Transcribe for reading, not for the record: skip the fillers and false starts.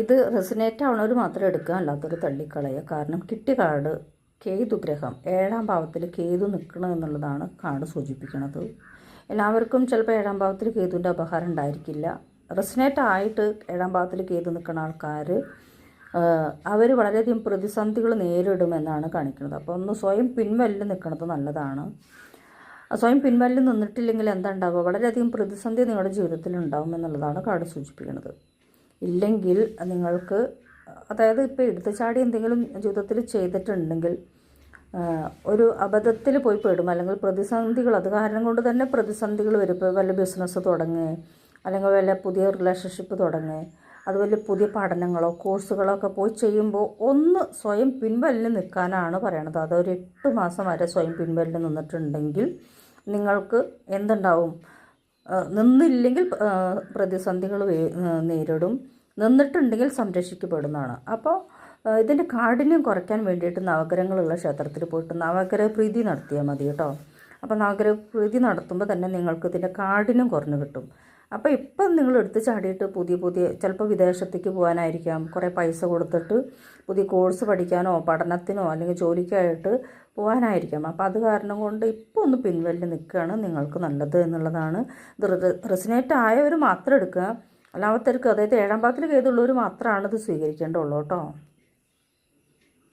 ഇത് റെസിനേറ്റ് ആവണവർ മാത്രം എടുക്കുക, അല്ലാത്തവർ തള്ളിക്കളയുക. കാരണം കിട്ടിയ കാർഡ് കേതുഗ്രഹം 7ാം ഭാവത്തിൽ കേതു നിൽക്കണം എന്നുള്ളതാണ് കാർഡ് സൂചിപ്പിക്കുന്നത്. എല്ലാവർക്കും ചിലപ്പോൾ 7ാം ഭാവത്തിൽ കേതുവിൻ്റെ അപഹാരം ഉണ്ടായിരിക്കില്ല. റെസിനേറ്റ് ആയിട്ട് 7ാം ഭാവത്തിൽ കേതു നിൽക്കുന്ന ആൾക്കാർ അവർ വളരെയധികം പ്രതിസന്ധികൾ നേരിടുമെന്നാണ് കാണിക്കുന്നത്. അപ്പോൾ ഒന്ന് സ്വയം പിൻവലിൽ നിൽക്കുന്നത് നല്ലതാണ്. സ്വയം പിൻവലിൽ നിന്നിട്ടില്ലെങ്കിൽ എന്താ ഉണ്ടാവുക, വളരെയധികം പ്രതിസന്ധി നിങ്ങളുടെ ജീവിതത്തിൽ ഉണ്ടാവും എന്നുള്ളതാണ് കാർഡ് സൂചിപ്പിക്കുന്നത്. ഇല്ലെങ്കിൽ നിങ്ങൾക്ക്, അതായത് ഇപ്പോൾ എടുത്തു ചാടി എന്തെങ്കിലും ജീവിതത്തിൽ ചെയ്തിട്ടുണ്ടെങ്കിൽ ഒരു അബദ്ധത്തിൽ പോയി പെടും, അല്ലെങ്കിൽ പ്രതിസന്ധികൾ, അത് കാരണം കൊണ്ട് തന്നെ പ്രതിസന്ധികൾ വരും. ഇപ്പോൾ വല്ല ബിസിനസ് തുടങ്ങുക, അല്ലെങ്കിൽ വല്ല പുതിയ റിലേഷൻഷിപ്പ് തുടങ്ങുക, അതുപോലെ പുതിയ പഠനങ്ങളോ കോഴ്സുകളോ ഒക്കെ പോയി ചെയ്യുമ്പോൾ ഒന്ന് സ്വയം പിൻവലിൽ നിൽക്കാനാണ് പറയണത്. അതൊരു 8 മാസം വരെ സ്വയം പിൻവലിൽ നിന്നിട്ടുണ്ടെങ്കിൽ നിങ്ങൾക്ക് എന്തുണ്ടാവും, നിന്നില്ലെങ്കിൽ പ്രതിസന്ധികൾ നേരിടും, നിന്നിട്ടുണ്ടെങ്കിൽ സംരക്ഷിക്കപ്പെടുന്നതാണ്. അപ്പോൾ ഇതിൻ്റെ കാഠിന്യം കുറയ്ക്കാൻ വേണ്ടിയിട്ട് നവഗ്രഹങ്ങളുള്ള ക്ഷേത്രത്തിൽ പോയിട്ട് നവഗ്രഹ പ്രീതി നടത്തിയാൽ മതി കേട്ടോ. അപ്പോൾ നവഗ്രഹ പ്രീതി നടത്തുമ്പോൾ തന്നെ നിങ്ങൾക്ക് ഇതിൻ്റെ കാഠിന്യം കുറഞ്ഞു കിട്ടും. അപ്പോൾ ഇപ്പം നിങ്ങൾ എടുത്ത് ചാടിയിട്ട് പുതിയ ചിലപ്പോൾ വിദേശത്തേക്ക് പോകാനായിരിക്കാം, കുറേ പൈസ കൊടുത്തിട്ട് പുതിയ കോഴ്സ് പഠിക്കാനോ പഠനത്തിനോ അല്ലെങ്കിൽ ജോലിക്കായിട്ട് പോകാനായിരിക്കാം. അപ്പോൾ അത് കാരണം കൊണ്ട് ഇപ്പോൾ ഒന്ന് പിൻവലിൽ നിൽക്കുകയാണ് നിങ്ങൾക്ക് നല്ലത് എന്നുള്ളതാണ്. ഇത് റെസിനേറ്റ് ആയവർ മാത്രം എടുക്കുക, അല്ലാത്തവർക്ക്, അതായത് 7ാം ഭാവത്തിൽ കേതുള്ളവർ മാത്രമാണ് ഇത് സ്വീകരിക്കേണ്ടുള്ളൂ കേട്ടോ.